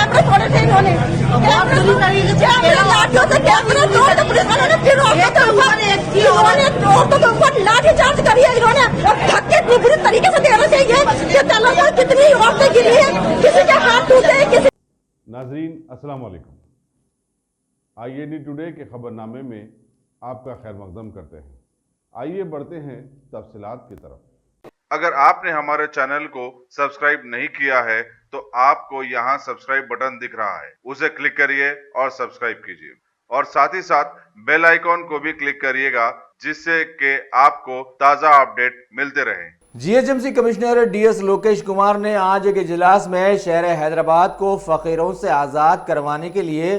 कैमरे तोड़े थे इन्होंने, लाठियों से कैमरे तोड़े तो पुलिस वालों ने फिर औरतों के ऊपर लाठी चार्ज करी है इन्होंने। धक्के इतनी बुरी तरीके से देना चाहिए कि चलो कितनी औरतें गिरी है, किसी के हाथ टूटे हैं, किसी। नाजरीन अस्सलाम वालेकुम। IAD टुडे के खबरनामे में आपका खैर मकदम करते हैं। आइए बढ़ते हैं तफसीलात की तरफ। अगर आपने हमारे चैनल को सब्सक्राइब नहीं किया है तो आपको यहाँ सब्सक्राइब बटन दिख रहा है, उसे क्लिक करिए और सब्सक्राइब कीजिए और साथ ही साथ बेल आइकॉन को भी क्लिक करिएगा जिससे कि आपको ताज़ा अपडेट मिलते रहें। GHMC commissioner DS Lokesh Kumar ने आज एक इजलास में शहर हैदराबाद को फकीरों से आज़ाद करवाने के लिए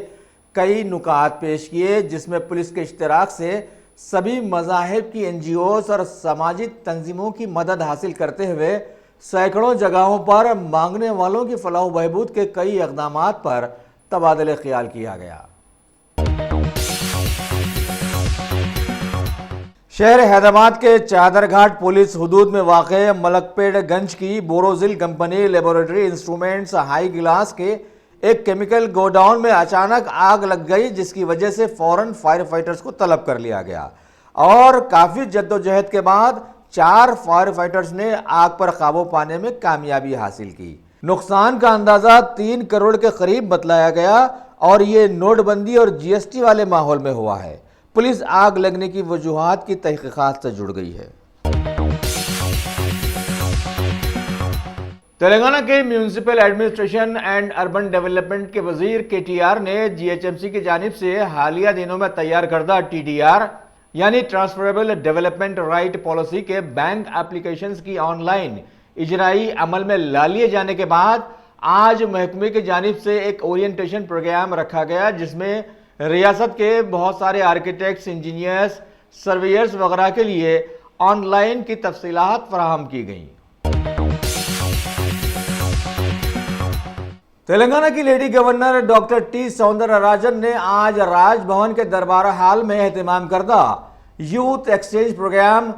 कई नुकात पेश किए, जिसमें पुलिस के इश्तराक से सभी मज़ाहिब की NGOs और समाजी तंजीमों की मदद हासिल करते हुए सैकड़ों जगहों पर मांगने वालों की फलाह बहबूद के कई इक़दामात पर तबादले ख्याल किया गया। शहर हैदराबाद के चादरघाट पुलिस हुदूद में वाक़े मलकपेट गंज की Borosil company laboratory instruments high glass के एक केमिकल गोडाउन में अचानक आग लग गई, जिसकी वजह से फौरन फायर फाइटर्स को तलब कर लिया गया और काफ़ी जद्दोजहद के बाद 4 फायर फाइटर्स ने आग पर काबू पाने में कामयाबी हासिल की। नुकसान का अंदाज़ा 3 करोड़ के करीब बतलाया गया और ये नोटबंदी और GST वाले माहौल में हुआ है। पुलिस आग लगने की वजूहात की तहकीकात से जुड़ गई है। तेलंगाना के municipal administration and urban development के वजीर KTR ने GHMC की जानिब से हालिया दिनों में तैयार करदा TDR यानी ट्रांसफरेबल डेवलपमेंट राइट पॉलिसी के बैंक एप्लीकेशंस की ऑनलाइन इजराई अमल में ला लिए जाने के बाद आज महकमे की जानिब से एक ओरिएंटेशन प्रोग्राम रखा गया, जिसमें रियासत के बहुत सारे आर्किटेक्ट्स, इंजीनियर्स, सर्वेयर्स वगैरह के लिए ऑनलाइन की तफसीलात फराहम की गई। तेलंगाना की lady governor doctor T Soundararajan ने आज राजभवन के दरबार हाल में एहतमाम करदा यूथ एक्सचेंज प्रोग्राम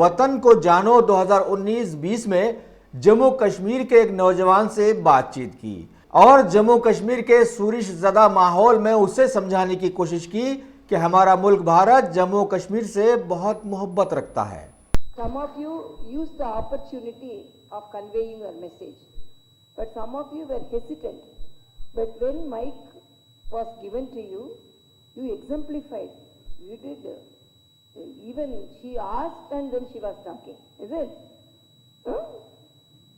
वतन को जानो 2019-20 में जम्मू कश्मीर के एक नौजवान से बातचीत की और जम्मू कश्मीर के सूरिश ज़दा माहौल में उसे समझाने की कोशिश की कि हमारा मुल्क भारत जम्मू कश्मीर से बहुत मोहब्बत रखता है। Some of you used the opportunity of conveying your message, but some of you were hesitant. But when mic was given to you, you exemplified. You did. Even she asked and then she was talking. Is it? Huh?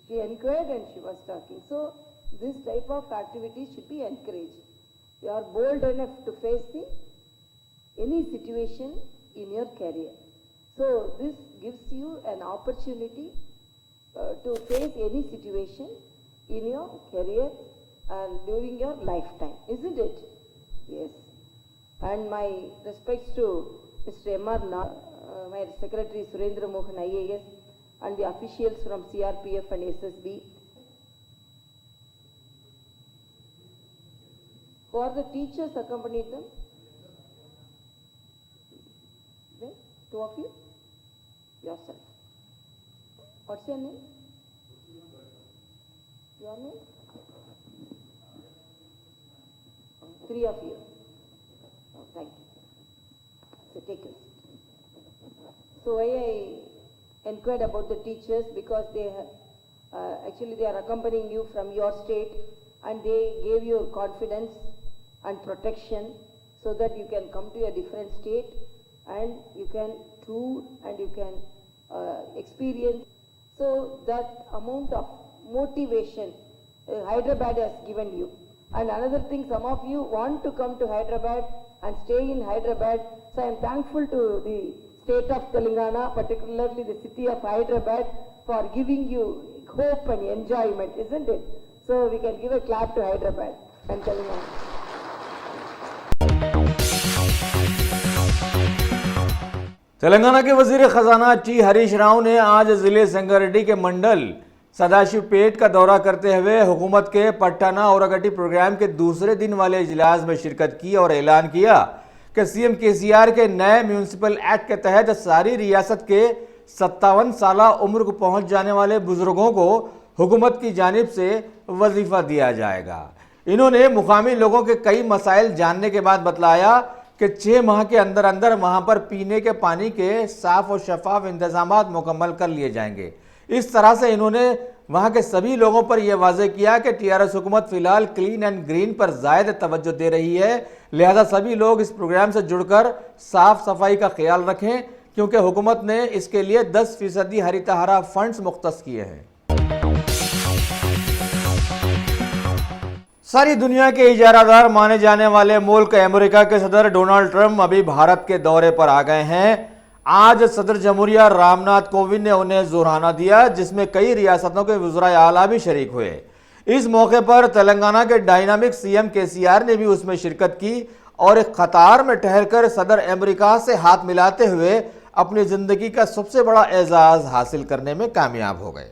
She inquired and she was talking. So this type of activities should be encouraged. You are bold enough to face any situation in your career. So this gives you an opportunity to face any situation in your career and during your lifetime, isn't it? Yes. And my respects to Mr. M.R. my Secretary Surendra Mohan IAS and the officials from CRPF and SSB. Who are the teachers accompanied them? Then, 2 of you? Yourself. What's your name? Your name? 3 of you. Oh, thank you. So take a seat. So why I inquired about the teachers, because they actually they are accompanying you from your state and they gave you confidence and protection so that you can come to a different state and you can tour and you can experience. So that amount of motivation Hyderabad has given you. And another thing, some of you want to come to Hyderabad and stay in Hyderabad. So I am thankful to the state of Telangana, particularly the city of Hyderabad, for giving you hope and enjoyment, isn't it? So we can give a clap to Hyderabad and Telangana. Telangana के वजीर खजाना T Harish Rao ने आज जिले संगारेड्डी के मंडल सदाशिव पेट का दौरा करते हुए हुकूमत के पट्टाना औरगट्टी प्रोग्राम के दूसरे दिन वाले इजलास में शिरकत की और ऐलान किया कि CM KCR के नए म्यूनिसिपल एक्ट के तहत सारी रियासत के 57 साल उम्र को पहुंच जाने वाले बुजुर्गों को हुकूमत की जानिब से वजीफा दिया जाएगा। इन्होंने मुकामी लोगों के कई मसाइल जानने के बाद बतलाया कि 6 माह के अंदर अंदर वहां पर पीने के पानी के साफ और शफाफ इंतजाम मुकम्मल कर लिए जाएंगे। इस तरह से इन्होंने वहां के सभी लोगों पर यह वाज़ेह किया कि टीआरएस हुकूमत फिलहाल क्लीन एंड ग्रीन पर ज़ायद तवज्जो दे रही है, लिहाजा सभी लोग इस प्रोग्राम से जुड़कर साफ सफाई का ख्याल रखें, क्योंकि हुकूमत ने इसके लिए 10% हरितहारा फंड्स मुख्तस किए हैं। सारी दुनिया के इजारादार माने जाने वाले मुल्क अमेरिका के सदर डोनाल्ड ट्रंप अभी भारत के दौरे पर आ गए हैं। आज सदर जमहूरिया रामनाथ कोविंद ने उन्हें जोराना दिया, जिसमें कई रियासतों के वज़राए आला भी शरीक हुए। इस मौके पर तेलंगाना के डायनामिक सीएम केसीआर ने भी उसमें शिरकत की और एक कतार में ठहरकर सदर अमेरिका से हाथ मिलाते हुए अपनी जिंदगी का सबसे बड़ा एजाज हासिल करने में कामयाब हो गए।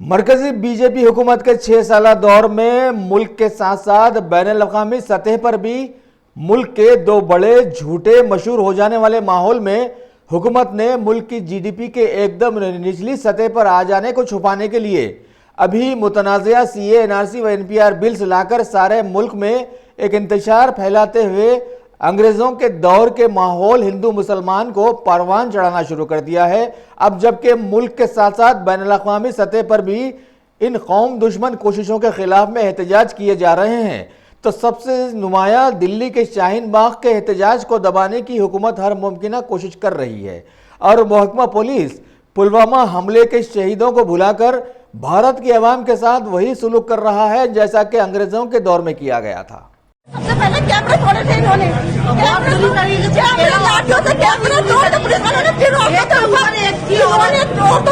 मरकजी बीजेपी हुकूमत के 6 साला दौर में मुल्क के साथ साथ बैनुल-अक़वामी सतह पर भी मुल्क के 2 बड़े झूठे मशहूर हो जाने वाले माहौल में हुकूमत ने मुल्क की जीडीपी के एकदम निचली सतह पर आ जाने को छुपाने के लिए अभी मुतनाज़िया सीए, एनआरसी व एनपीआर बिल्स लाकर सारे मुल्क में एक इंतशार फैलाते हुए अंग्रेजों के दौर के माहौल हिंदू मुसलमान को परवान चढ़ाना शुरू कर दिया है। अब जबकि मुल्क के साथ साथ बैनुल-अक़वामी सतह पर भी इन कौम दुश्मन कोशिशों के खिलाफ में एहतजाज किए जा रहे हैं, तो सबसे नुमाया दिल्ली के शाहीन बाग के एहतजाज को दबाने की हुकूमत हर मुमकिन कोशिश कर रही है और महकमा पुलिस पुलवामा हमले के शहीदों को भुलाकर भारत की आवाम के साथ वही सुलूक कर रहा है जैसा कि अंग्रेजों के दौर में किया गया था। सबसे पहले कैमरे तोड़े थे इन्होंने, लाठियों से कैमरे तोड़ के पुलिस वालों ने फिर औरतों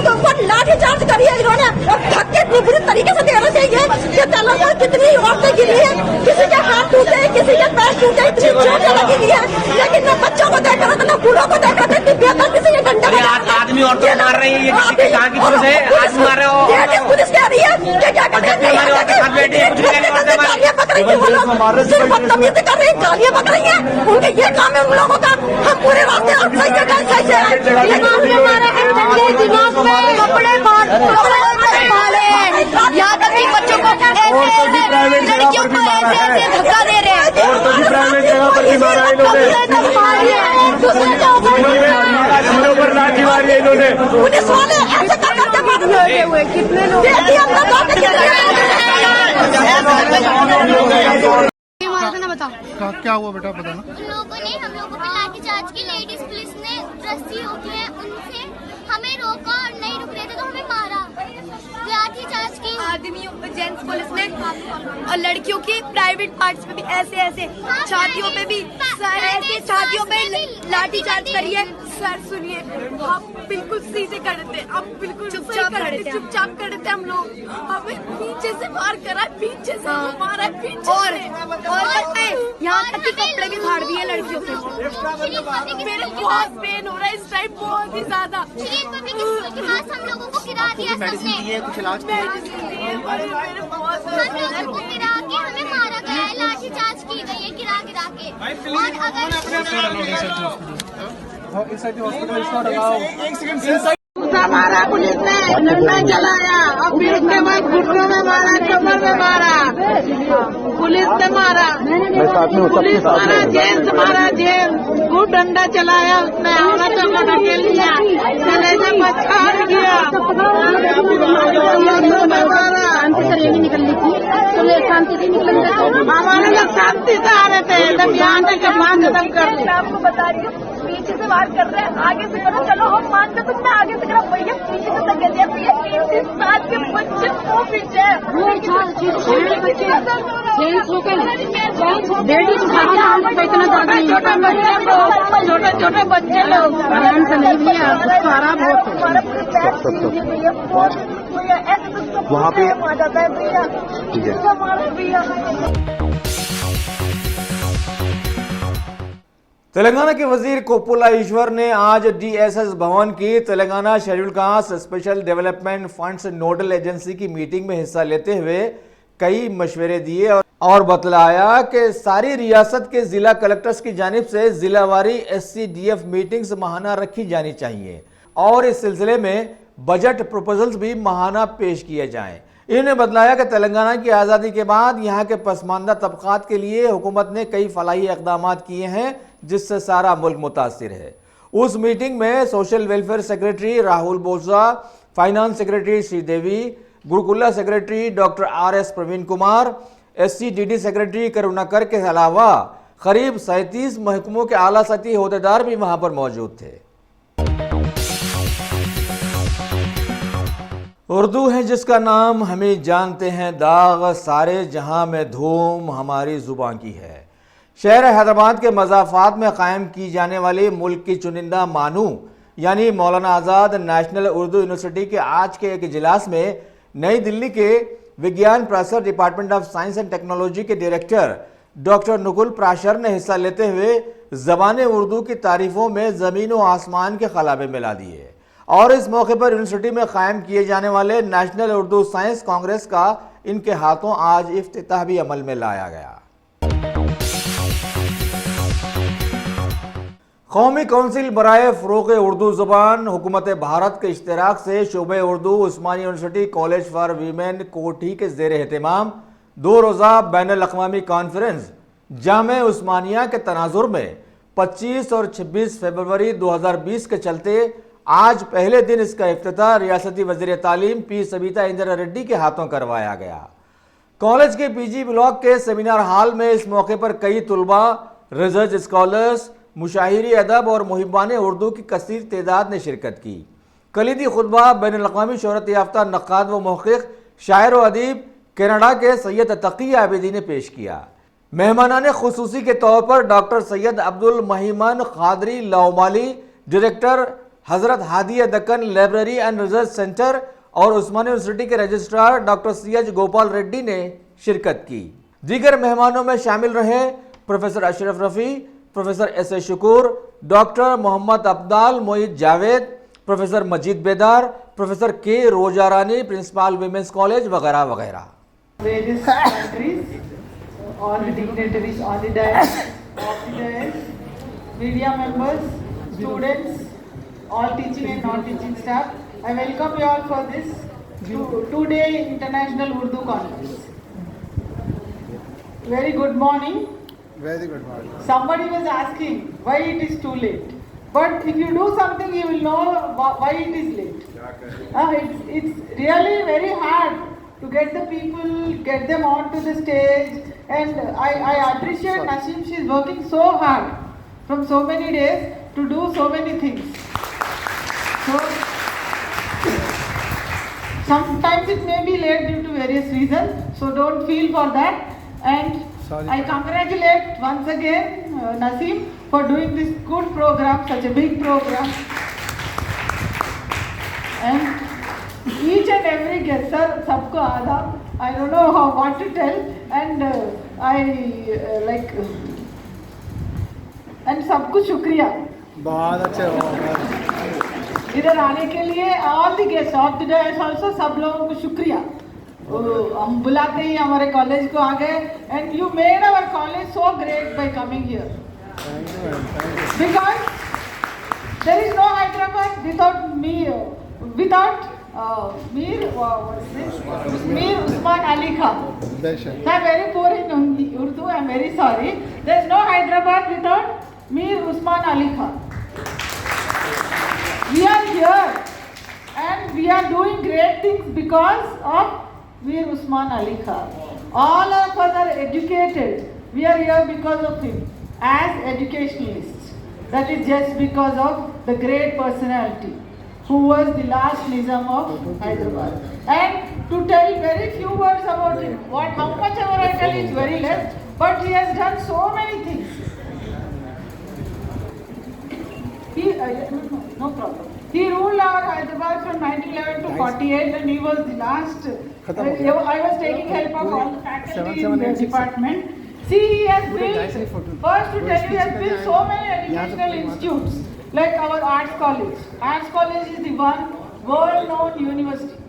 के ऊपर लाठी चार्ज करी है इन्होंने। धक्के इतनी बुरी तरीके से देना चाहिए कि तेलंगाना में कितनी औरतें गिरी है, किसी के हाथ टूटे, किसी के पैर टूटे, इतनी चोटें लगी हुई है, लेकिन न बच्चों को देख रहे थे न बूढ़ों को देख रहे थे। किसी के डंडे आदमी औरतों को मार रही है, ये किसी के कहाँ की पुलिस है? आदमी मार रहे हो, पुलिस कह रही है कि क्या कहते हैं, बदतमीजी कर रही, गालियां बक रही है, उनके ये काम है उन लोगों का। हम पूरे रास्ते यहाँ तक कि बच्चों को लड़कियों को ऐसे धक्का दे रहे हैं, प्राइवेट जगह पर भी मारा इन्होंने, पुलिस वाले ऐसे करके मारे हुए कितने लोग क्या हुआ बेटा बताना। उन लोगों ने हम लोगों पे लाठीचार्ज की, लेडीज पुलिस ने रस्सी होती है उनसे हमें रोका और नहीं रुक रहे थे तो हमें मारा, लाठीचार्ज की। आदमियों जेंट्स पुलिस ने और लड़कियों की प्राइवेट पार्ट्स पे भी ऐसे छातियों पे भी ऐसे छातियों पे लाठीचार्ज करिए। सर सुनिए, हम बिल्कुल सीधे खड़े थे, हम बिल्कुल चुपचाप खड़े थे हम लोग। हमें पीछे से मार करा, पीछे से मारा, पीछे और यहाँ तक कि कपड़े भी फाड़ दिए लड़कियों के। मेरे बहुत पेन हो रहा है इस टाइम, बहुत ही ज्यादा। हम लोगों को गिरा दिया, सबने कुछ इलाज को गिरा के हमें मारा गया है, लाठीचार्ज की गई है गिरा के। और अगर मारा पुलिस ने, डंडा चलाया और फिर उसके बाद घुटनों में मारा, कमर में मारा, पुलिस ने मारा, पुलिस मारा, जेंट्स मारा, जेंट्स को डंडा चलाया उसने, औरतों को ढकेल लिया, गले से पछाड़ किया, हमारे लोग शांति से आ रहे थे, जब यहाँ तक बात खत्म कर लिया। आपको बता रही हूँ पीछे से बात कर रहे हैं, आगे से करो, चलो हम मानते, तुमने आगे से करो, भैया पीछे से धक्के दिया, भैया 3 साल के बच्चे वो पीछे छोटे बच्चे लोग वहाँ पे आ जाता है भैया। तेलंगाना के वजीर कोप्पुला ईश्वर ने आज डीएसएस भवन की Telangana schedule caste special development funds nodal agency की मीटिंग में हिस्सा लेते हुए कई मशवरे दिए और बतलाया कि सारी रियासत के जिला कलेक्टर्स की जानिब से जिलावारी एससीडीएफ मीटिंग्स माहाना रखी जानी चाहिए और इस सिलसिले में बजट प्रपोजल्स भी माहाना पेश किए जाएं। इन्होंने बतलाया कि तेलंगाना की आज़ादी के बाद यहाँ के पसमानदा तबकात के लिए हुकूमत ने कई फलाही इकदाम किए हैं जिससे सारा मुल्क मुतासिर है। उस मीटिंग में social welfare secretary Rahul Bosa, finance secretary Sridevi, Gurukula secretary doctor RS Praveen Kumar, SCDD secretary Karunakar के अलावा करीब 37 महकमों के आला सतही अहदेदार भी वहां पर मौजूद थे। उर्दू है जिसका नाम हमें जानते हैं दाग, सारे जहां में धूम हमारी जुबान की है। शहर हैदराबाद के मज़ाफ़ात में कायम की जाने वाली मुल्क की चुनिंदा मानू यानी मौलाना आज़ाद नेशनल उर्दू यूनिवर्सिटी के आज के एक इजलास में नई दिल्ली के विज्ञान प्रसार department of science and technology के डायरेक्टर डॉक्टर नुकुल प्राशर ने हिस्सा लेते हुए ज़बान उर्दू की तारीफ़ों में ज़मीन व आसमान के खलाबे मिला दिए और इस मौके पर यूनिवर्सिटी में कायम किए जाने वाले नेशनल उर्दू साइंस कांग्रेस का इनके हाथों आज इफ्तिताह भी अमल में लाया गया। कौमी कौंसिल बराए फ़रोग़ उर्दू ज़बान हुकूमत भारत के इश्तराक से शोबे उर्दू उस्मानी यूनिवर्सिटी कॉलेज फॉर वीमेन कोठी के ज़ेर एहतमाम 2 रोज़ा बैनुल अक़वामी कॉन्फ्रेंस जामे उस्मानिया के तनाजुर में 25 और 26 फरवरी 2020 के चलते आज पहले दिन इसका इफ्तिताह रियासती वज़ीर तालीम P सबिता इंदिरा रेड्डी के हाथों करवाया गया। कॉलेज के PG ब्लॉक के सेमिनार हॉल में इस मौके पर कई तुलबा, रिसर्च स्कॉलर्स, मुशाहिरी अदब और मुहिब्बान उर्दू की कसीर तादाद ने शिरकत की। कलीदी खुतबा बैनुल अक़वामी शोहरत याफ्ता नक़ाद व मुहक़्क़िक़, शायर व अदीब कनाडा के सैयद तक़ी आबिदी ने पेश किया। मेहमानान खुसूसी के तौर पर डॉक्टर सैयद अब्दुल महिमान क़ादरी लाउमाली, डायरेक्टर हज़रत हादिया Deccan library and research centre और उस्मानी यूनिवर्सिटी के registrar doctor CH Gopal Reddy ने शिरकत की। दीगर मेहमानों में शामिल रहे professor Ashraf Rafi, professor S.A. Shukoor, doctor Mohammed Abdal Moid Javed, professor Majeed Bedar, professor K. रोजा रानी, प्रिंसिपल वीमेंस कॉलेज वगैरह वगैरह। Various countries, all the dignitaries, all the dais, media members, students, all teaching and non-teaching staff. I welcome you all for this two-day International Urdu Conference. Very good morning. Very good morning. Somebody was asking why it is too late. But if you do something, you will know why it is late. It's really very hard to get the people, get them onto the stage. And I appreciate Naseem, she is working so hard from so many days to do so many things. So, sometimes it may be late due to various reasons, so don't feel for that. And I congratulate once again Naseem for doing this good program, such a big program. And each and every guest, sir, sabko aadab. I don't know what to tell, and and सबको शुक्रिया। बहुत अच्छे इधर आने के लिए all the guest of the day also सब लोगों को शुक्रिया। हम बुलाते ही हमारे कॉलेज को आ गए and you made our college so great by coming here because there is no Hyderabad without me without Mir Osman Ali Khan. I am very poor in Urdu, I am very sorry. There is no Hyderabad without Mir Osman Ali Khan. We are here and we are doing great things because of Mir Usman Ali Khan. All of us are educated. We are here because of him as educationalists. That is just because of the great personality who was the last Nizam of Hyderabad. And to tell very few words about him, how much ever I tell is very less, but he has done so many things. No problem. He ruled our Hyderabad from 1911 to 48 and he was the last. I was taking help of all the faculty in the department. See, he has built, first to tell you, he has built so many educational institutes like our Arts College. Arts College is the one world-known university.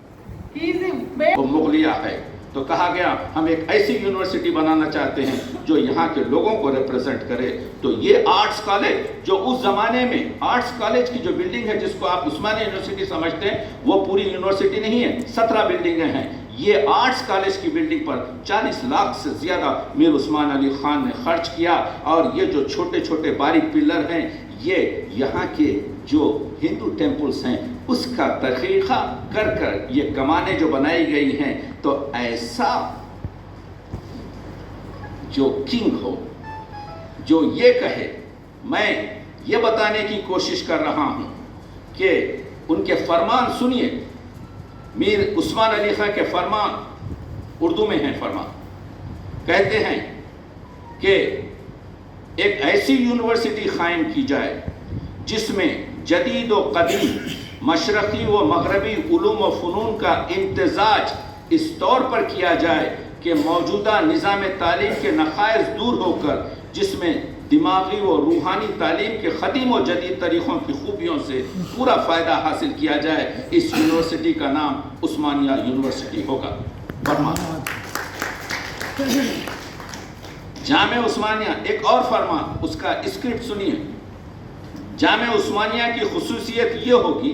He is the मुगलिया है तो कहा गया हम एक ऐसी university बनाना चाहते हैं जो यहाँ के लोगों को रिप्रेजेंट करे। तो ये आर्ट्स कॉलेज जो उस जमाने में आर्ट्स कॉलेज की जो बिल्डिंग है जिसको आप उस्मानिया यूनिवर्सिटी समझते हैं वो पूरी यूनिवर्सिटी नहीं है, 17 बिल्डिंगें हैं। ये आर्ट्स कॉलेज की बिल्डिंग पर 40 लाख से ज्यादा मीर उस्मान अली खान ने खर्च किया। और ये जो छोटे छोटे बारीक पिलर हैं ये यहाँ के जो हिंदू टेम्पल्स हैं उसका तख्लीका कर कर ये कमाने जो बनाई गई हैं। तो ऐसा जो किंग हो जो ये कहे, मैं ये बताने की कोशिश कर रहा हूं कि उनके फरमान सुनिए, मीर उस्मान अली खान के फरमान उर्दू में हैं। फरमान कहते हैं कि एक ऐसी यूनिवर्सिटी कायम की जाए जिसमें जदीद व कदीम मशरक़ी व मगरबी उलूम व फ़नून का इम्तिज़ाज इस तौर पर किया जाए कि मौजूदा निज़ाम तालीम के नक़ाइस दूर होकर जिसमें दिमागी व रूहानी तालीम के ख़दीम व जदीद तरीक़ों की खूबियों से पूरा फ़ायदा हासिल किया जाए। इस यूनिवर्सिटी का नाम उस्मानिया यूनिवर्सिटी होगा। फरमान जामे उस्मानिया, एक और फरमान, उसका स्क्रिप्ट सुनिए। जामे उस्मानिया की खुसूसियत ये होगी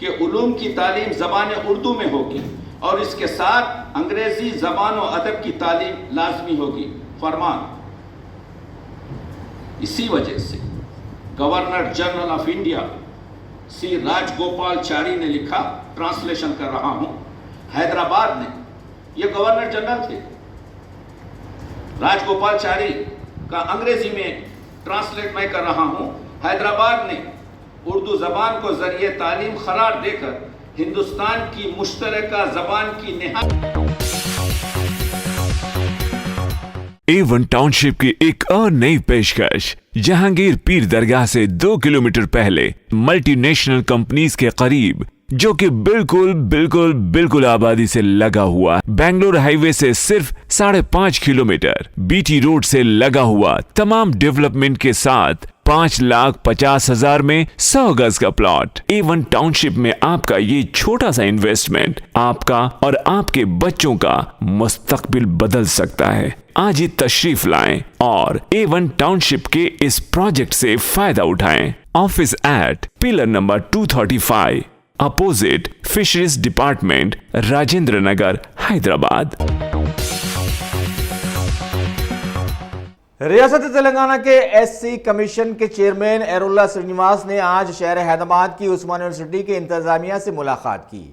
कि उलूम की तालीम ज़बान उर्दू में होगी और इसके साथ अंग्रेज़ी ज़बान व अदब की तालीम लाजमी होगी। फरमान इसी वजह से governor general of India Shri Rajagopalachari ने लिखा, ट्रांसलेशन कर रहा हूं, हैदराबाद ने, ये गवर्नर जनरल थे, राजगोपालाचारी का अंग्रेजी में ट्रांसलेट मैं कर रहा हूं। हैदराबाद ने उर्दू जबान को जरिए तालीम करार देकर हिंदुस्तान की मुश्तरका जबान की A1 टाउनशिप की एक और नई पेशकश। जहांगीर पीर दरगाह से 2 किलोमीटर पहले मल्टीनेशनल कंपनीज के करीब, जो कि बिल्कुल आबादी से लगा हुआ, बेंगलोर हाईवे से सिर्फ 5.5 किलोमीटर, बीटी रोड से लगा हुआ, तमाम डेवलपमेंट के साथ 5,50,000 में 100 गज का प्लॉट। A1 टाउनशिप में आपका ये छोटा सा इन्वेस्टमेंट आपका और आपके बच्चों का मुस्तकबिल बदल सकता है। आज ही तशरीफ लाएं और A1 टाउनशिप के इस प्रोजेक्ट से फायदा उठाएं। Office at pillar number 235 opposite fisheries department, Rajendra Nagar, Hyderabad. रियासत तेलंगाना के एससी कमीशन के चेयरमैन एरुल्ला श्रीनिवास ने आज शहर हैदराबाद की उस्मानिया यूनिवर्सिटी के इंतजामिया से मुलाकात की।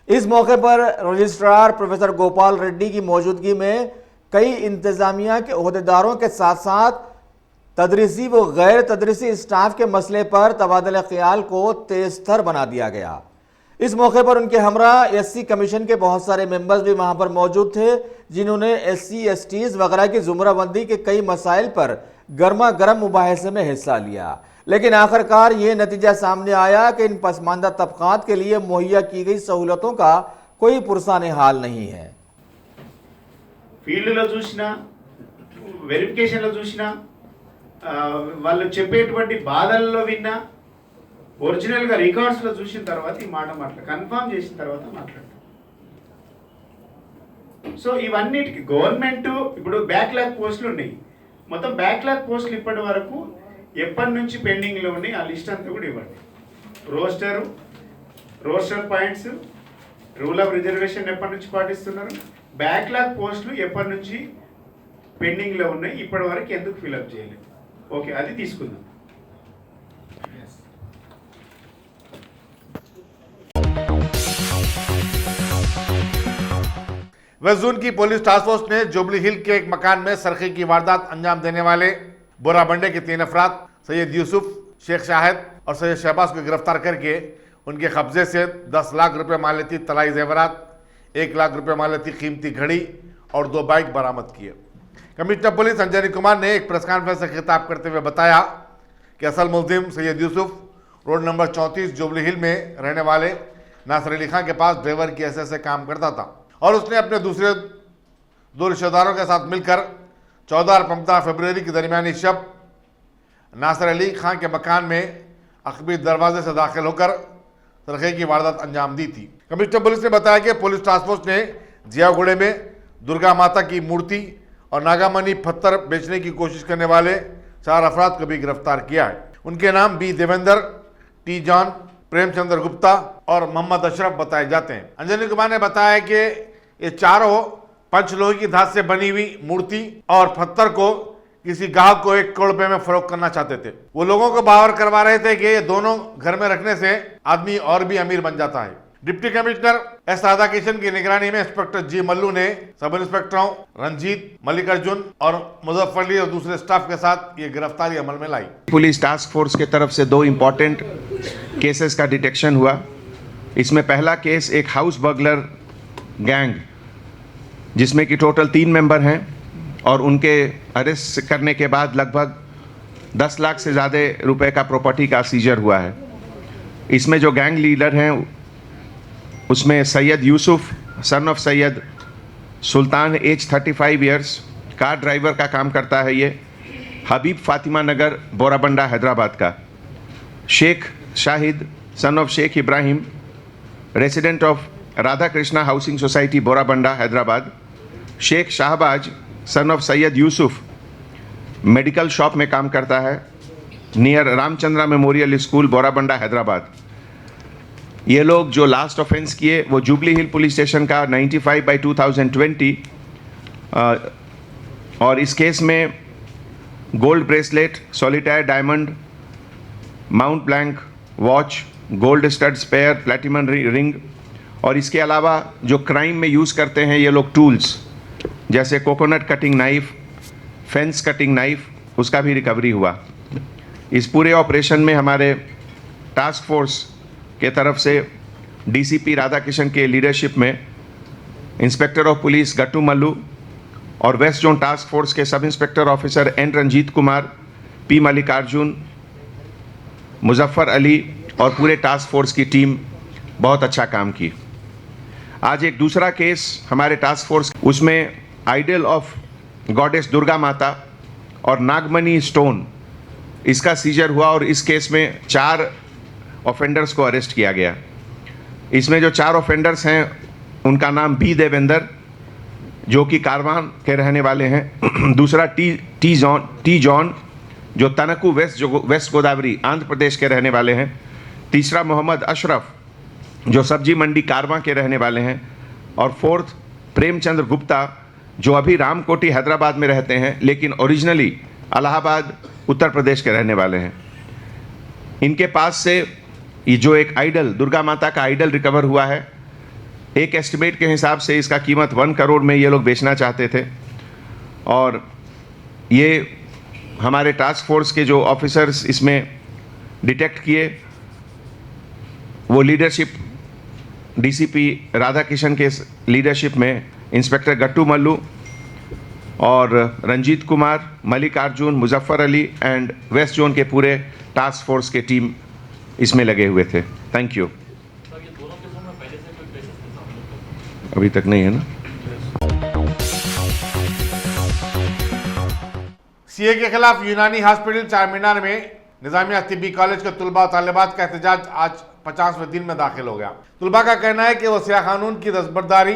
इस मौके पर रजिस्ट्रार प्रोफेसर गोपाल रेड्डी की मौजूदगी में कई इंतजामिया के ओहदेदारों के साथ साथ तदरीसी व गैर तदरीसी स्टाफ के मसले पर तबादला ख्याल को तेजतर बना दिया गया। इस मौके पर उनके हमरा एससी कमीशन के बहुत सारे मेंबर्स भी वहां पर मौजूद थे, जिन्होंने एससी एसटीज वगैरह की जुमराबंदी के कई मसाइल पर गर्मा गर्म मुबाहिसे में हिस्सा लिया। लेकिन आखिरकार ये नतीजा सामने आया कि इन पसमानदा तबकात के लिए मुहैया की गई सहूलतों का कोई पुरसाने हाल नहीं है। ఫీల్డ్లో చూసినా వెరిఫికేషన్లో చూసినా వాళ్ళు చెప్పేటువంటి బాధల్లో విన్నా ఒరిజినల్గా రికార్డ్స్లో చూసిన తర్వాత ఈ మాట కన్ఫర్మ్ చేసిన తర్వాత మాట్లాడతాం. సో ఇవన్నిటికి గవర్నమెంట్ ఇప్పుడు బ్యాక్లాగ్ పోస్టులు ఉన్నాయి. మొత్తం బ్యాక్లాగ్ పోస్టులు ఇప్పటి వరకు ఎప్పటి నుంచి పెండింగ్లో ఉన్నాయి ఆ లిస్ట్ అంతా కూడా ఇవ్వండి. Roster points, rule of reservation ఎప్పటి నుంచి పాటిస్తున్నారు, బ్యాక్లాగ్ పోస్టులు ఎప్పటి నుంచి పెండింగ్లో ఉన్నాయి, ఇప్పటి వరకు ఎందుకు ఫిల్అప్ చేయలేదు. ఓకే, అది తీసుకుందాం. वेस्ट जोन की पुलिस टास्क फोर्स ने जुबली हिल के एक मकान में सरखे की वारदात अंजाम देने वाले बोराबंडे के 3 अफराद सैयद यूसुफ, शेख शाहिद और सैयद शहबाज को गिरफ्तार करके उनके कब्जे से 10 लाख रुपए मालियती तलाई जेवरात, 1 लाख रुपए मालियती कीमती घड़ी और 2 बाइक बरामद किए। कमिश्नर पुलिस अंजनी कुमार ने एक प्रेस कॉन्फ्रेंस से खिताब करते हुए बताया कि असल मुलजिम सैयद यूसुफ रोड नंबर 34 जुबली हिल में रहने वाले नासिर अली खान के पास ड्राइवर की हैसियत से काम करता था और उसने अपने दूसरे 2 रिश्तेदारों के साथ मिलकर 14 और 15 फरवरी की दरमियानी शब नासिर अली खान के मकान में अकबी दरवाजे से दाखिल होकर सरखे की वारदात अंजाम दी थी। कमिश्नर पुलिस ने बताया कि पुलिस टास्क फोर्स ने जियागुड़े में दुर्गा माता की मूर्ति और नागामणि पत्थर बेचने की कोशिश करने वाले 4 अफराद को भी गिरफ्तार किया है। उनके नाम B Devendra, T John, Premchandra Gupta और मोहम्मद अशरफ बताए जाते हैं। अंजनी कुमार ने बताया कि ये चारों पंचलोही की धात से बनी हुई मूर्ति और पत्थर को किसी गाहक को 1 करोड़ रुपए में फरोख्त करना चाहते थे। वो लोगों को बावर करवा रहे थे कि ये दोनों घर में रखने से आदमी और भी अमीर बन जाता है। डिप्टी कमिश्नर एस राधाकिशन की निगरानी में इंस्पेक्टर जी मल्लू ने सब इंस्पेक्टरों रंजीत, मल्लिकार्जुन और मुजफ्फर अली और दूसरे स्टाफ के साथ ये गिरफ्तारी अमल में लाई। पुलिस टास्क फोर्स के तरफ से 2 इम्पॉर्टेंट केसेस का डिटेक्शन हुआ। इसमें पहला केस एक हाउस बर्गलर गैंग जिसमें कि टोटल 3 मेंबर हैं और उनके अरेस्ट करने के बाद लगभग 10 लाख से ज़्यादा रुपए का प्रॉपर्टी का सीजर हुआ है। इसमें जो गैंग लीडर हैं उसमें Syed Yusuf son of Syed Sultan age 35 years car driver का काम करता है। ये हबीब फातिमा नगर बोराबंडा हैदराबाद का। Sheikh Shahid son of Sheikh Ibrahim resident of Radha Krishna housing society Borabanda Hyderabad. Sheikh Shahbaz son of Syed Yusuf medical shop में काम करता है near Ramchandra memorial school Borabanda Hyderabad. ये लोग जो लास्ट ऑफेंस किए वो जुबली हिल पुलिस स्टेशन का 95/2020 और इस केस में gold bracelet, solitaire diamond, Mont Blanc watch, gold stud spare, platinum ring और इसके अलावा जो क्राइम में यूज़ करते हैं ये लोग टूल्स जैसे coconut cutting knife, fence cutting knife, उसका भी रिकवरी हुआ। इस पूरे ऑपरेशन में हमारे टास्क फोर्स के तरफ से डीसीपी राधाकिशन के लीडरशिप में inspector of police Gattu Mallu और वेस्ट जोन टास्क फोर्स के sub inspector officer N Ranjit Kumar, P Mallikarjun, Muzaffar Ali और पूरे टास्क फोर्स की टीम बहुत अच्छा काम की। आज एक दूसरा केस हमारे टास्क फोर्स, उसमें आइडल ऑफ गॉडेस दुर्गा माता और नागमणि स्टोन, इसका सीजर हुआ और इस केस में 4 ऑफेंडर्स को अरेस्ट किया गया। इसमें जो 4 ऑफेंडर्स हैं उनका नाम बी देवेंद्र जो कि कारवान के रहने वाले हैं, दूसरा टी जॉन जो तनकू वेस्ट गोदावरी आंध्र प्रदेश के रहने वाले हैं, तीसरा मोहम्मद अशरफ जो सब्जी मंडी कारवां के रहने वाले हैं और 4th प्रेमचंद्र गुप्ता जो अभी रामकोटी हैदराबाद में रहते हैं लेकिन ओरिजिनली इलाहाबाद उत्तर प्रदेश के रहने वाले हैं। इनके पास से ये जो एक आइडल दुर्गा माता का आइडल रिकवर हुआ है, एक एस्टिमेट के हिसाब से इसका कीमत 1 करोड़ में ये लोग बेचना चाहते थे और ये हमारे टास्क फोर्स के जो ऑफिसर्स इसमें डिटेक्ट किए वो लीडरशिप डीसीपी राधाकिशन के लीडरशिप में इंस्पेक्टर गट्टू मल्लू और Ranjit Kumar, Mallikarjun, Muzaffar Ali and west zone के पूरे टास्क फोर्स के टीम इसमें लगे हुए थे। Thank you. अभी तक नहीं है ना। सीए के खिलाफ यूनानी हॉस्पिटल चारमीनार में निजामिया तिब्बी कॉलेज के तुलबा तालिबात का एहतजाज आज 50वें दिन में दाखिल हो गया। तुलबा का कहना है कि वो सियाह कानून की दस्तबरदारी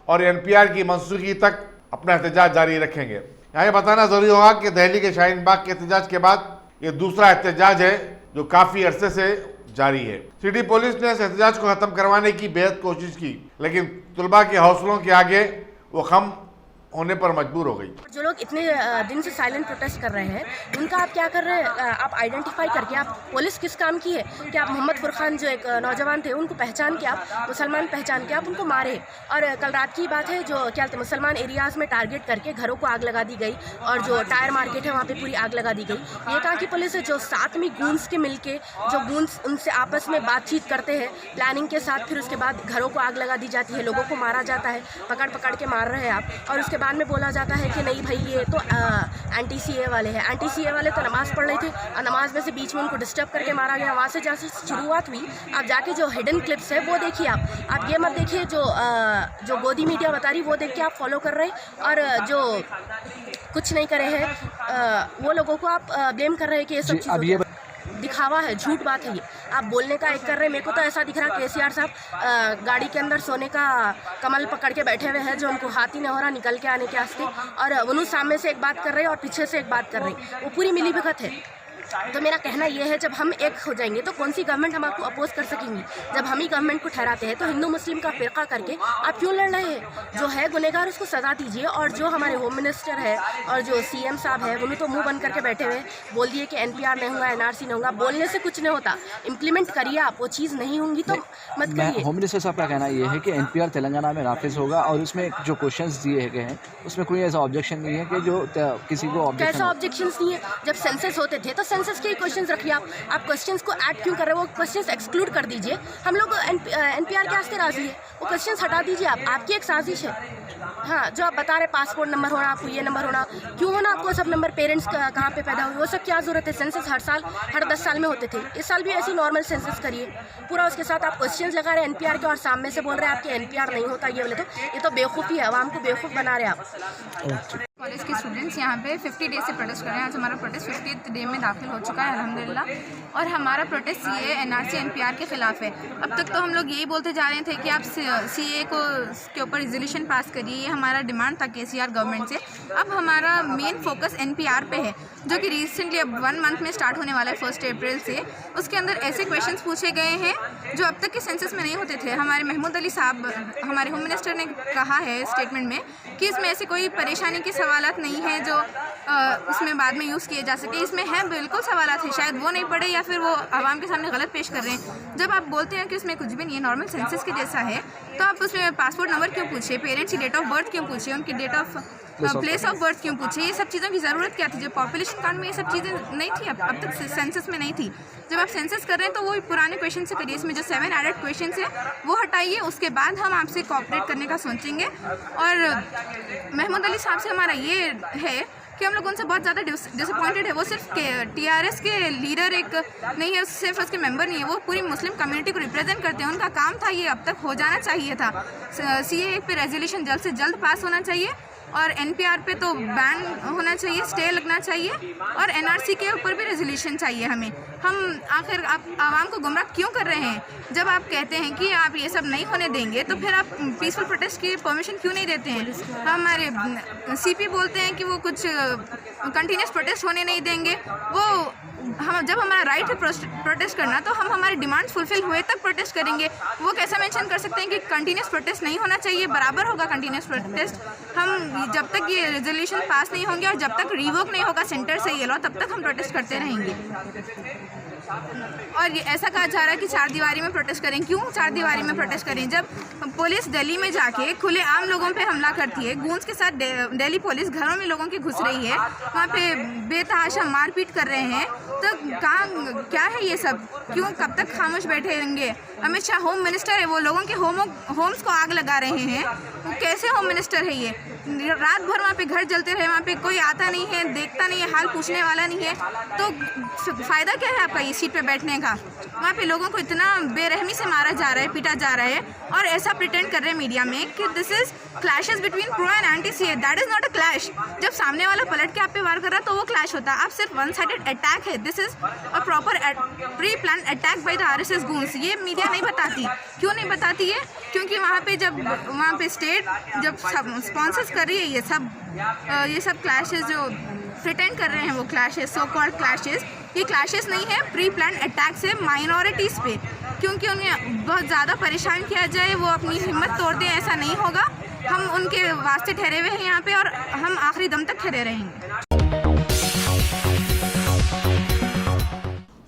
और एनपीआर की मनसूखी तक अपना एहतजाज जारी रखेंगे। यहाँ बताना जरूरी होगा कि दिल्ली के शाहीन बाग के एहतजाज के बाद ये दूसरा एहतजाज है जो काफी अरसे से जारी है। सिटी पुलिस ने इस एहतजाज को खत्म करवाने की बेहद कोशिश की लेकिन तुलबा के हौसलों के आगे वो खम होने पर मजबूर हो गई। जो लोग इतने दिन से साइलेंट प्रोटेस्ट कर रहे हैं उनका आप क्या कर रहे हैं, आप आइडेंटिफाई करके आप पुलिस किस काम की है कि आप मोहम्मद फुरखान जो एक नौजवान थे उनको पहचान के आप मुसलमान पहचान के आप उनको मारे। और कल रात की बात है जो क्या मुसलमान एरियाज़ में टारगेट करके घरों को आग लगा दी गई और जो टायर मार्केट है वहाँ पर पूरी आग लगा दी गई। ये कहाँ की पुलिस है जो साथ में गूंस के मिल के जो गूंस उनसे आपस में बातचीत करते हैं प्लानिंग के साथ, फिर उसके बाद घरों को आग लगा दी जाती है, लोगों को मारा जाता है, पकड़ के मार रहे हैं आप। और उसके बाद में बोला जाता है कि नहीं भाई ये तो एंटी सीए वाले हैं। एंटी सीए वाले तो नमाज़ पढ़ रहे थे और नमाज में से बीच में उनको डिस्टर्ब करके मारा गया। वहाँ से जैसे शुरुआत हुई आप जाके जो हिडन क्लिप्स है वो देखिए। आप ये मत देखिए जो गोदी मीडिया बता रही वो देख के आप फॉलो कर रहे हैं और जो कुछ नहीं करे हैं वो लोगों को आप ब्लेम कर रहे हैं कि ये सब चीज़ दिखावा है, झूठ बात है ये। आप बोलने का एक कर रहे, मेरे को तो ऐसा दिख रहा केसीआर साहब गाड़ी के अंदर सोने का कमल पकड़ के बैठे हुए हैं, जो उनको हाथ ही नहीं हो रहा निकल के आने के वास्ते, और उन्होंने सामने से एक बात कर रहे हैं और पीछे से एक बात कर रही, वो पूरी मिलीभगत है। तो मेरा कहना यह है, जब हम एक हो जाएंगे तो कौन सी गवर्नमेंट हम आपको अपोज कर सकेंगी? जब हम ही गवर्नमेंट को ठहराते हैं तो हिंदू मुस्लिम का फिरका करके आप क्यों लड़ रहे हैं? जो है गुनहगार उसको सजा दीजिए। और जो हमारे होम मिनिस्टर है और जो सीएम साहब है, उन्होंने तो मुंह बंद करके बैठे हुए बोल दिए कि एनपीआर नहीं हुआ, एनआरसी नहीं होगा। बोलने से कुछ नहीं होता, इम्प्लीमेंट करिए आप। वो चीज़ नहीं होंगी तो मत करिए। होम मिनिस्टर साहब का कहना यह है कि एनपीआर तेलंगाना में नाफिज होगा और उसमें जो क्वेश्चंस दिए गए हैं उसमें कोई ऐसा ऑब्जेक्शन नहीं है कि जो किसी को कैसा ऑब्जेक्शंस नहीं है? जब सेंसस होते थे तो सेंसस के क्वेश्चंस रखिए आप क्वेश्चंस को ऐड क्यों कर रहे हो? वो क्वेश्चंस एक्सक्लूड कर दीजिए। हम लोग एनपीआर के वास्ते राजी है, वो क्वेश्चंस हटा दीजिए आप। आपकी एक साजिश है। हाँ, जो आप बता रहे पासपोर्ट नंबर होना, आपको ये नंबर होना, क्यों होना आपको सब नंबर? पेरेंट्स कहाँ पे पैदा हुए, वो सब क्या जरूरत है? सेंसस हर 10 साल में होते थे, इस साल भी ऐसी नॉर्मल सेंसस करिए पूरा। उसके साथ आप क्वेश्चंस लगा रहे हैं एनपीआर के और सामने से बोल रहे हैं आपके एनपीआर नहीं होता, ये बोले तो ये तो बेवकूफ़ी है। आवाम को बेवकूफ़ बना रहे आप। कॉलेज के स्टूडेंट्स यहाँ पे 50 डे से प्रोटेस्ट कर रहे हैं। आज हमारा प्रोटेस्ट 50th डे में दाखिल हो चुका है अल्हम्दुलिल्लाह। और हमारा प्रोटेस्ट सीए एनआरसी एनपीआर के खिलाफ है। अब तक तो हम लोग यही बोलते जा रहे थे कि आप सीए के ऊपर रिजोल्यूशन पास करिए, ये हमारा डिमांड था केसीआर गवर्नमेंट से। अब हमारा मेन फोकस एनपीआर पे है, जो कि रिसेंटली अब 1 मंथ में स्टार्ट होने वाला है 1 अप्रैल से। उसके अंदर ऐसे क्वेश्चंस पूछे गए हैं जो अब तक के सेंसस में नहीं होते थे। हमारे महमूद अली साहब, हमारे होम मिनिस्टर ने कहा है स्टेटमेंट में कि इसमें ऐसे कोई परेशानी के सवालात नहीं है जो उसमें बाद में यूज़ किए जा सके। इसमें है बिल्कुल सवालात है, शायद वो नहीं पढ़े या फिर वो आवाम के सामने गलत पेश कर रहे हैं। जब आप बोलते हैं कि उसमें कुछ भी नहीं है, नॉर्मल सेंसस के जैसा है, तो आप उसमें पासपोर्ट नंबर क्यों पूछे, पेरेंट्स की डेट ऑफ बर्थ क्यों पूछे, उनकी date of place of birth क्यों पूछे? ये सब चीज़ों की ज़रूरत क्या थी? जो पॉपुलेशन काउंट में ये सब चीज़ें नहीं थी, अब तक सेंसस में नहीं थी। जब आप सेंसस कर रहे हैं तो वो पुराने क्वेश्चन से करिए। इसमें जो 7 एडेड क्वेश्चन है वो हटाइए, उसके बाद हम आपसे कोऑपरेट करने का सोचेंगे। और महमूद अली साहब से हमारा ये है कि हम लोग उनसे बहुत ज़्यादा डिसअपॉइंटेड है। वो सिर्फ टीआरएस के लीडर एक नहीं है, सिर्फ उसके मेंबर नहीं है, वो पूरी मुस्लिम कम्युनिटी को रिप्रेजेंट करते हैं। उनका काम था, ये अब तक हो जाना चाहिए था। सीए पे रेजोल्यूशन जल्द से जल्द पास होना चाहिए और एनपीआर पे तो बैन होना चाहिए, स्टे लगना चाहिए और एनआरसी के ऊपर भी रेजोल्यूशन चाहिए हमें। हम आखिर आप आवाम को गुमराह क्यों कर रहे हैं? जब आप कहते हैं कि आप ये सब नहीं होने देंगे तो फिर आप पीसफुल प्रोटेस्ट की परमिशन क्यों नहीं देते हैं? हमारे सीपी बोलते हैं कि वो कुछ कंटिन्यूस प्रोटेस्ट होने नहीं देंगे। वो हम जब हमारा राइट है प्रोटेस्ट करना, तो हम हमारी डिमांड फुलफिल हुए तक प्रोटेस्ट करेंगे। वो कैसा मेंशन कर सकते हैं कि कंटिन्यूस प्रोटेस्ट नहीं होना चाहिए? बराबर होगा कंटिन्यूस प्रोटेस्ट। हम जब तक ये रेजोल्यूशन पास नहीं होंगे और जब तक रिवोक नहीं होगा सेंटर से ये लॉ, तब तक हम प्रोटेस्ट करते रहेंगे। और ये ऐसा कहा जा रहा है कि 4 दीवारी में प्रोटेस्ट करें। क्यों 4 दीवारी में प्रोटेस्ट करें? जब पुलिस दिल्ली में जाके खुले आम लोगों पे हमला करती है, गूंज के साथ दिल्ली पुलिस घरों में लोगों की घुस रही है, वहाँ पे बेतहाशा मारपीट कर रहे हैं, तो कहाँ क्या है ये सब? क्यों कब तक खामोश बैठे रहेंगे? अमित शाह होम मिनिस्टर है, वो लोगों के होम्स को आग लगा रहे हैं। वो कैसे होम मिनिस्टर है ये? रात भर वहाँ पे घर जलते रहे, वहाँ पे कोई आता नहीं है, देखता नहीं है, हाल पूछने वाला नहीं है, तो फ़ायदा क्या है आपका इस सीट पे बैठने का? वहाँ पे लोगों को इतना बेरहमी से मारा जा रहा है, पीटा जा रहा है और ऐसा प्रिटेंड कर रहे हैं मीडिया में कि this is clashes between pro and anti CA. That is not a clash. जब सामने वाला पलट के आप पे वार कर रहा है तो वो क्लैश होता है। आप सिर्फ 1 साइडेड अटैक है। This is a proper pre plan attack by the RSS goons. ये मीडिया नहीं बताती। क्यों नहीं बताती है? क्योंकि वहाँ पे स्टेट जब स्पॉन्सर्स कर रही है ये सब क्लैशेस जो प्रिटेंड कर रहे हैं, वो क्लैशेस, सो कॉल्ड क्लैशेस, ये क्लैशेस नहीं है, प्री प्लान अटैक से माइनॉरिटीज़ पे, क्योंकि उन्हें बहुत ज़्यादा परेशान किया जाए, वो अपनी हिम्मत तोड़ दें, ऐसा नहीं होगा। हम उनके वास्ते ठहरे हुए हैं यहाँ पे और हम आखिरी दम तक ठहरे रहेंगे।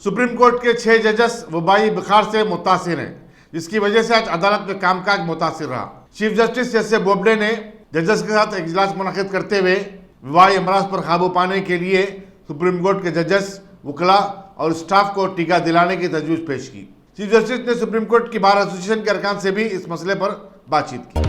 सुप्रीम कोर्ट के 6 जजेस वबाई बुखार से मुतासिर हैं, जिसकी वजह से आज अदालत में कामकाज मुतासिर रहा। Chief justice S A Bobde ने जजेस के साथ एक इजलास मुनक़िद करते हुए वबाई अमराज पर काबू पाने के लिए सुप्रीम कोर्ट के जजेस, वकला और स्टाफ को टीका दिलाने की तजवीज़ पेश की। चीफ जस्टिस ने सुप्रीम कोर्ट की बार एसोसिएशन के अरकान से भी इस मसले पर बातचीत की।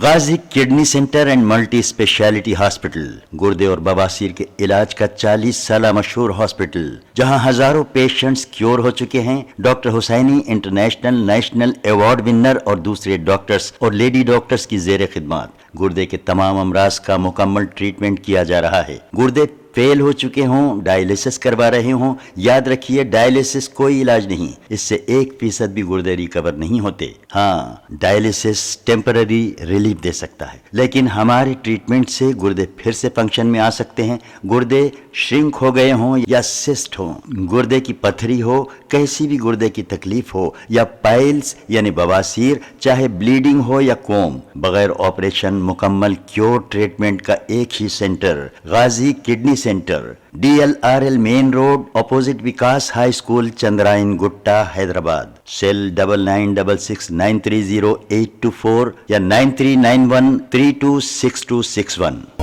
Ghazi kidney centre and multi speciality hospital, गुर्दे और बवासीर के इलाज का 40 साल मशहूर हॉस्पिटल, जहां हजारों पेशेंट्स क्योर हो चुके हैं। Doctor Husaini international national award winner और दूसरे डॉक्टर्स और लेडी डॉक्टर्स की जेर खिदमत गुर्दे के तमाम अमराज का मुकम्मल ट्रीटमेंट किया जा रहा है। गुर्दे फेल हो चुके हों, डायलिसिस करवा रहे हों, याद रखिए डायलिसिस कोई इलाज नहीं, इससे 1% भी गुर्दे रिकवर नहीं होते। हाँ, डायलिसिस टेम्पररी रिलीफ दे सकता है, लेकिन हमारे ट्रीटमेंट से गुर्दे फिर से फंक्शन में आ सकते हैं। गुर्दे श्रिंक हो गए हों या सिस्ट हो, गुर्दे की पथरी हो, कैसी भी गुर्दे की तकलीफ हो, या पाइल्स यानी बवासीर, चाहे ब्लीडिंग हो या कोम, बगैर ऑपरेशन मुकम्मल क्योर ट्रीटमेंट का एक ही centre, Ghazi kidney centre, DLRL main road, opposite Vikas high school, Chandrayan Gutta, Hyderabad. Cell 9966930824 या 9391326261।